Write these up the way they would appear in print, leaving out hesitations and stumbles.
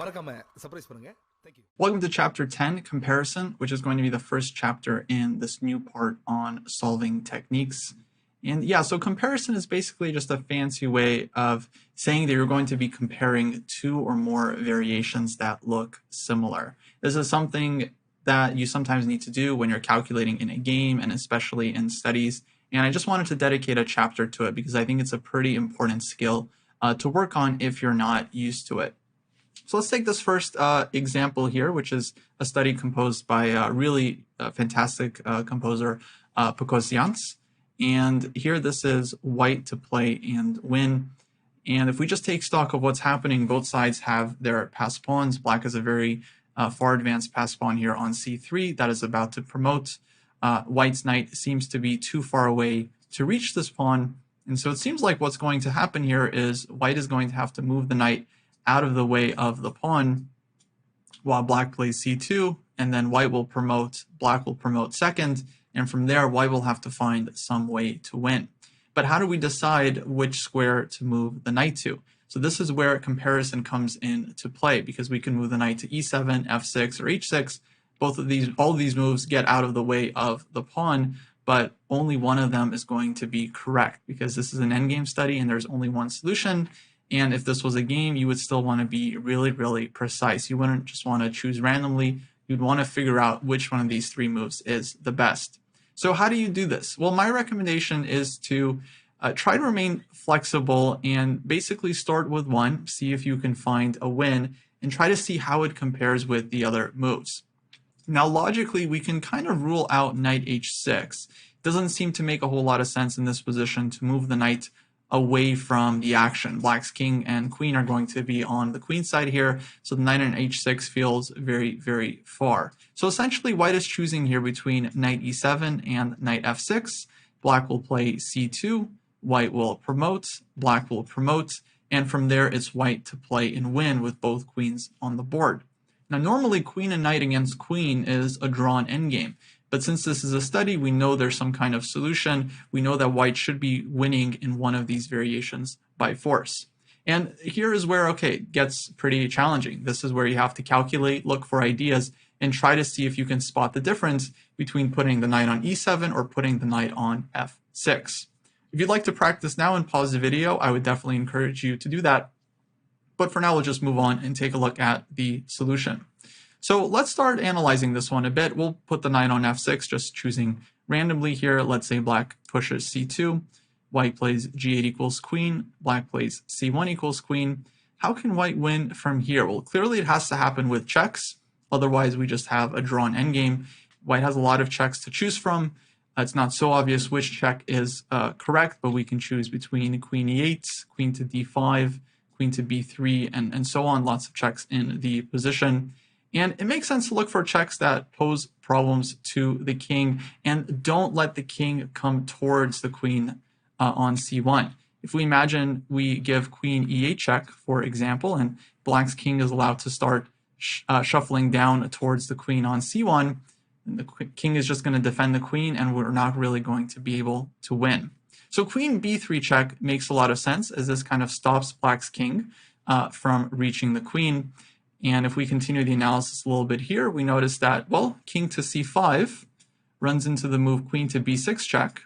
மறக்காம சர்ப்ரைஸ் பண்ணுங்க. Thank you. Welcome to Chapter 10, Comparison, which is going to be the first chapter in this new part on solving techniques. And yeah, so comparison is basically just a fancy way of saying that you're going to be comparing two or more variations that look similar. This is something that you sometimes need to do when you're calculating in a game and especially in studies. And I just wanted to dedicate a chapter to it because I think it's a pretty important skill to work on if you're not used to it. So let's take this first example here, which is a study composed by a really fantastic composer, Pocosians. And here this is white to play and win. And if we just take stock of what's happening, both sides have their passed pawns. Black has a very far advanced passed pawn here on c3 that is about to promote. White's knight seems to be too far away to reach this pawn. And so it seems like what's going to happen here is white is going to have to move the knight out of the way of the pawn while black plays c2, and then white will promote, black will promote second, and from there white will have to find some way to win. But how do we decide which square to move the knight to? So this is where comparison comes into play, because we can move the knight to e7, f6, or h6. All of these moves get out of the way of the pawn, but only one of them is going to be correct, because this is an endgame study and there's only one solution. And if this was a game, you would still want to be really, really precise. You wouldn't just want to choose randomly. You'd want to figure out which one of these three moves is the best. So how do you do this? Well, my recommendation is to try to remain flexible and basically start with one, see if you can find a win, and try to see how it compares with the other moves. Now, logically, we can kind of rule out knight h6. It doesn't seem to make a whole lot of sense in this position to move the knight away from the action. Black's king and queen are going to be on the queen side here, so the knight on h6 feels very, very far. So essentially, white is choosing here between knight e7 and knight f6. Black will play c2, white will promote, black will promote, and from there it's white to play and win with both queens on the board. Now, normally queen and knight against queen is a drawn endgame. But since this is a study, we know there's some kind of solution. We know that white should be winning in one of these variations by force. And here is where, okay, it gets pretty challenging. This is where you have to calculate, look for ideas, and try to see if you can spot the difference between putting the knight on e7 or putting the knight on f6. If you'd like to practice now and pause the video, I would definitely encourage you to do that. But for now, we'll just move on and take a look at the solution. So let's start analyzing this one a bit. We'll put the knight on f6, just choosing randomly here. Let's say black pushes c2, white plays g8 equals queen, black plays c1 equals queen. How can white win from here? Well, clearly it has to happen with checks. Otherwise, we just have a drawn endgame. White has a lot of checks to choose from. It's not so obvious which check is correct, but we can choose between queen e8, queen to d5, queen to b3, and so on. Lots of checks in the position. And it makes sense to look for checks that pose problems to the king and don't let the king come towards the queen on c1. If we imagine we give queen e8 check, for example, and black's king is allowed to start shuffling down towards the queen on c1, and the king is just going to defend the queen and we're not really going to be able to win. So queen b3 check makes a lot of sense, as this kind of stops black's king from reaching the queen. And if we continue the analysis a little bit here, we notice that, well, king to c5 runs into the move queen to b6 check.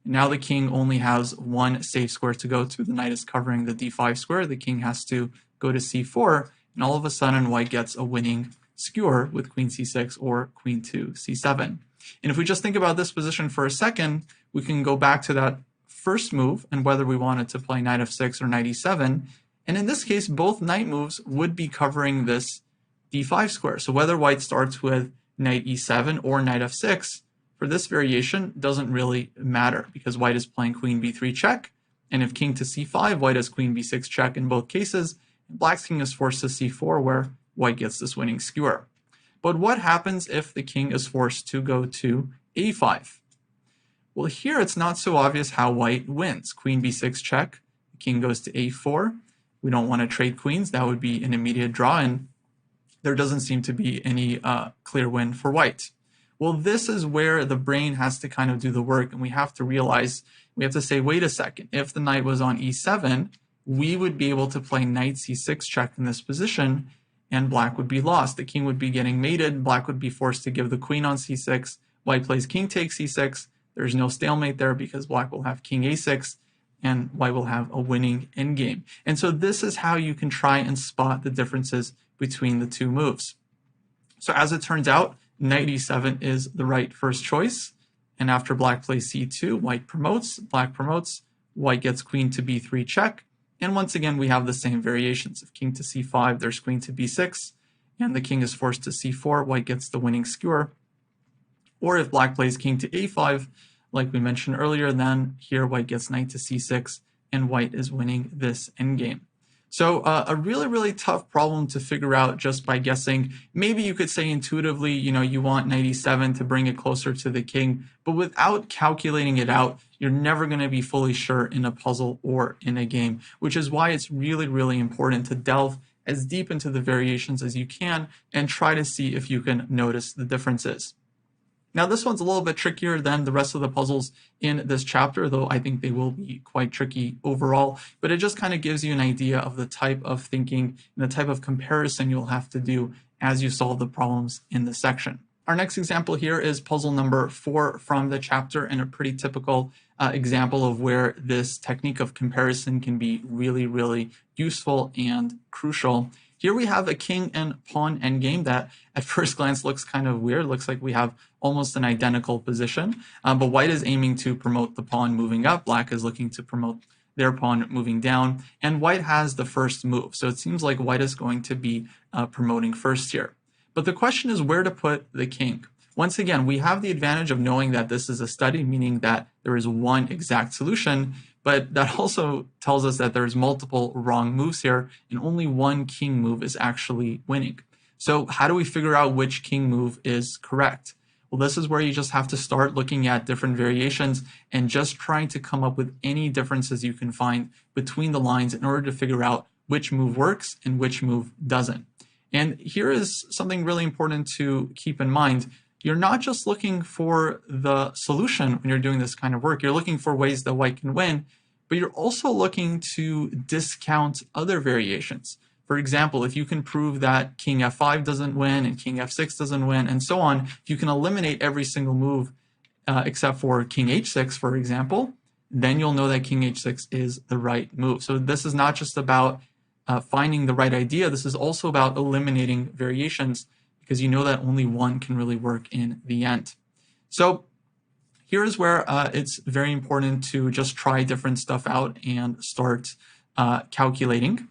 Now the king only has one safe square to go to. The knight is covering the d5 square. The king has to go to c4, and all of a sudden white gets a winning skewer with queen c6 or queen to c7. And if we just think about this position for a second, we can go back to that first move and whether we wanted to play knight f6 or knight e7. And in this case, both knight moves would be covering this d5 square. So whether white starts with knight e7 or knight f6, for this variation, doesn't really matter because white is playing queen b3 check. And if king to c5, white has queen b6 check in both cases. And black's king is forced to c4, where white gets this winning skewer. But what happens if the king is forced to go to a5? Well, here it's not so obvious how white wins. Queen b6 check, the king goes to a4. We don't want to trade queens. That would be an immediate draw, and there doesn't seem to be any clear win for white. Well, this is where the brain has to kind of do the work, and we have to realize, we have to say, wait a second, if the knight was on e7, we would be able to play knight c6 check in this position, and black would be lost. The king would be getting mated, black would be forced to give the queen on c6, white plays king takes c6, there's no stalemate there because black will have king a6, and white will have a winning endgame. And so this is how you can try and spot the differences between the two moves. So as it turns out, knight e7 is the right first choice. And after black plays c2, white promotes, black promotes, white gets queen to b3 check. And once again, we have the same variations. If king to c5, there's queen to b6, and the king is forced to c4, white gets the winning skewer. Or if black plays king to a5, like we mentioned earlier, then here white gets knight to c6, and white is winning this endgame. So a really, really tough problem to figure out just by guessing. Maybe you could say intuitively, you want knight e7 to bring it closer to the king, but without calculating it out, you're never going to be fully sure in a puzzle or in a game, which is why it's really, really important to delve as deep into the variations as you can and try to see if you can notice the differences. Now, this one's a little bit trickier than the rest of the puzzles in this chapter, though I think they will be quite tricky overall, but it just kind of gives you an idea of the type of thinking and the type of comparison you'll have to do as you solve the problems in this section. Our next example here is puzzle number 4 from the chapter, and a pretty typical example of where this technique of comparison can be really, really useful and crucial. Here we have a king and pawn endgame that at first glance looks kind of weird. Looks like we have almost an identical position, but white is aiming to promote the pawn moving up. Black is looking to promote their pawn moving down, and white has the first move. So it seems like white is going to be promoting first here. But the question is where to put the king. Once again, we have the advantage of knowing that this is a study, meaning that there is one exact solution, but that also tells us that there's multiple wrong moves here, and only one king move is actually winning. So how do we figure out which king move is correct? Well, this is where you just have to start looking at different variations and just trying to come up with any differences you can find between the lines in order to figure out which move works and which move doesn't. And here is something really important to keep in mind. You're not just looking for the solution when you're doing this kind of work. You're looking for ways that white can win, but you're also looking to discount other variations. For example, if you can prove that king f5 doesn't win and king f6 doesn't win and so on, if you can eliminate every single move except for king h6, for example, then you'll know that king h6 is the right move. So this is not just about finding the right idea. This is also about eliminating variations because you know that only one can really work in the end. So here's where it's very important to just try different stuff out and start calculating.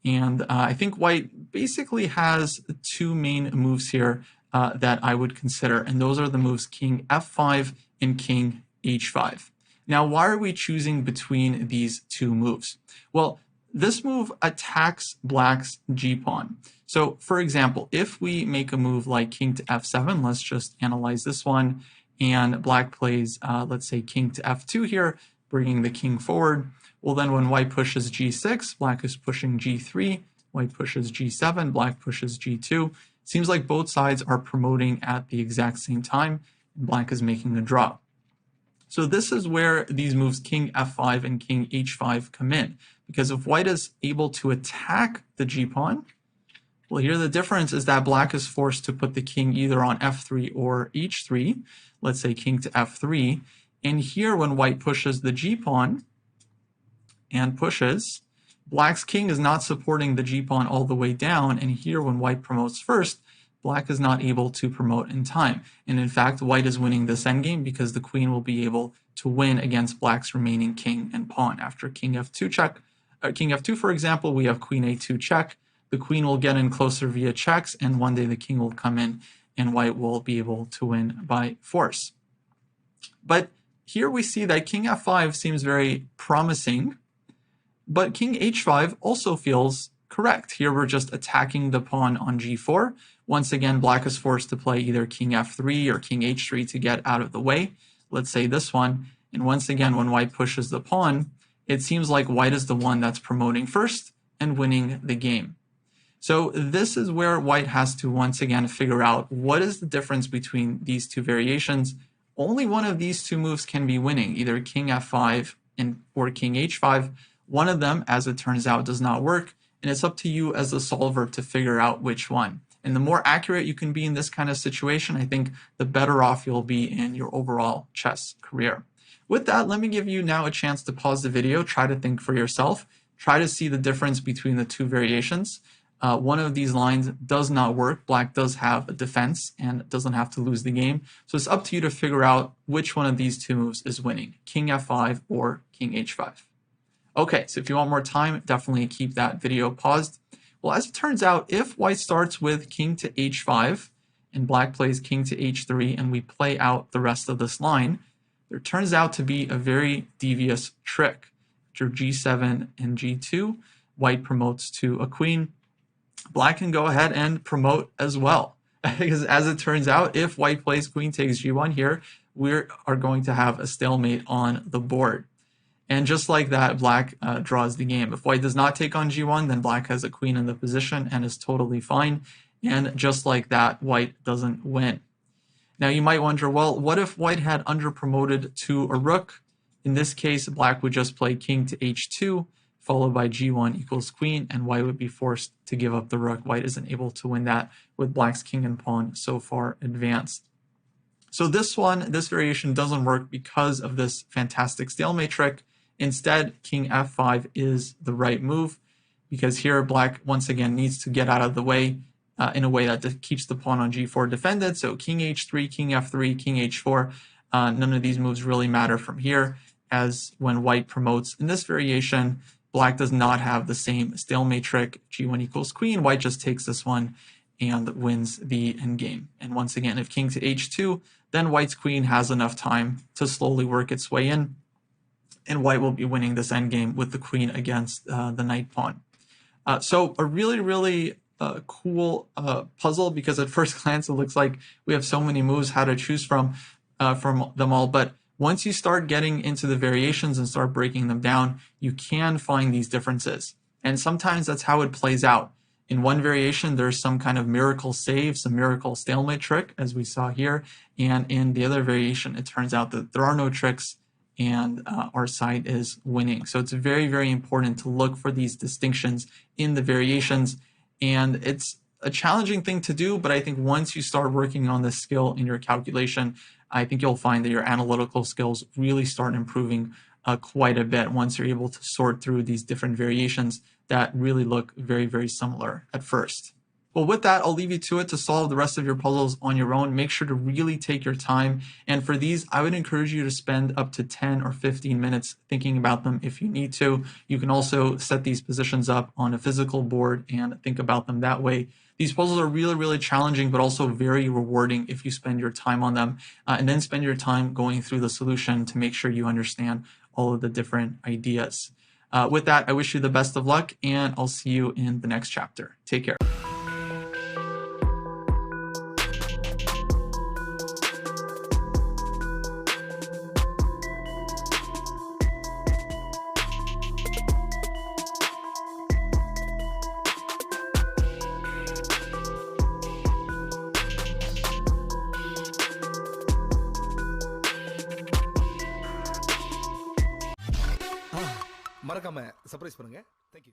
And I think white basically has two main moves here that I would consider, and those are the moves king f5 and king h5. Now, why are we choosing between these two moves? Well, this move attacks black's g-pawn. So, for example, if we make a move like king to f7, let's just analyze this one, and black plays, let's say, king to f2 here, bringing the king forward. Well, then when white pushes g6, black is pushing g3, white pushes g7, black pushes g2. Seems like both sides are promoting at the exact same time, and black is making a draw. So this is where these moves king f5 and king h5 come in, because if white is able to attack the g-pawn, well, here the difference is that black is forced to put the king either on f3 or h3, let's say king to f3, and here when white pushes the g-pawn and pushes, black's king is not supporting the g-pawn all the way down, and here when white promotes first, black is not able to promote in time. And in fact, white is winning this endgame because the queen will be able to win against black's remaining king and pawn. After king f2 check, king f2, for example, we have queen a2 check. The queen will get in closer via checks, and one day the king will come in and white will be able to win by force. But here we see that king f5 seems very promising, but king h5 also feels correct. Here we're just attacking the pawn on g4. Once again, black is forced to play either king f3 or king h3 to get out of the way. Let's say this one. And once again, when white pushes the pawn, it seems like white is the one that's promoting first and winning the game. So this is where white has to once again figure out what is the difference between these two variations. Only one of these two moves can be winning, either king f5 or king h5. One of them, as it turns out, does not work, and it's up to you as the solver to figure out which one. And the more accurate you can be in this kind of situation, I think the better off you'll be in your overall chess career. With that, let me give you now a chance to pause the video, try to think for yourself, try to see the difference between the two variations. One of these lines does not work. Black does have a defense and doesn't have to lose the game. So it's up to you to figure out which one of these two moves is winning, King F5 or King H5. Okay, so if you want more time, definitely keep that video paused. Well, as it turns out, if white starts with King to H5 and black plays King to H3 and we play out the rest of this line, there turns out to be a very devious trick. After G7 and G2, white promotes to a queen. Black can go ahead and promote as well. Because as it turns out, if white plays queen takes G1 here, we are going to have a stalemate on the board. And just like that, black draws the game. If white does not take on G1, then black has a queen in the position and is totally fine. And just like that, white doesn't win. Now you might wonder, well, what if white had under-promoted to a rook? In this case, black would just play king to H2, followed by G1 equals queen, and white would be forced to give up the rook. White isn't able to win that with black's king and pawn so far advanced. So this variation doesn't work because of this fantastic stalemate trick. Instead, King F5 is the right move, because here black once again needs to get out of the way in a way that keeps the pawn on G4 defended. So King H3, King F3, King H4, none of these moves really matter from here, as when white promotes in this variation, black does not have the same stalemate trick, G1 equals queen. White just takes this one and wins the endgame. And once again, if king to H2, then white's queen has enough time to slowly work its way in, and white will be winning this endgame with the queen against the knight pawn. So a really cool puzzle, because at first glance it looks like we have so many moves how to choose from them all, but once you start getting into the variations and start breaking them down, you can find these differences. And sometimes that's how it plays out. In one variation, there's some kind of miracle save, some miracle stalemate trick, as we saw here. And in the other variation, it turns out that there are no tricks and our side is winning. So it's very important to look for these distinctions in the variations. And it's a challenging thing to do, but I think once you start working on this skill in your calculation, I think you'll find that your analytical skills really start improving quite a bit once you're able to sort through these different variations that really look very similar at first. Well, with that, I'll leave you to it to solve the rest of your puzzles on your own. Make sure to really take your time. And for these, I would encourage you to spend up to 10 or 15 minutes thinking about them if you need to. You can also set these positions up on a physical board and think about them that way. These puzzles are really challenging, but also very rewarding if you spend your time on them, and then spend your time going through the solution to make sure you understand all of the different ideas. With that, I wish you the best of luck, and I'll see you in the next chapter. Take care. மறக்காம surprise பண்ணுங்க. Thank you.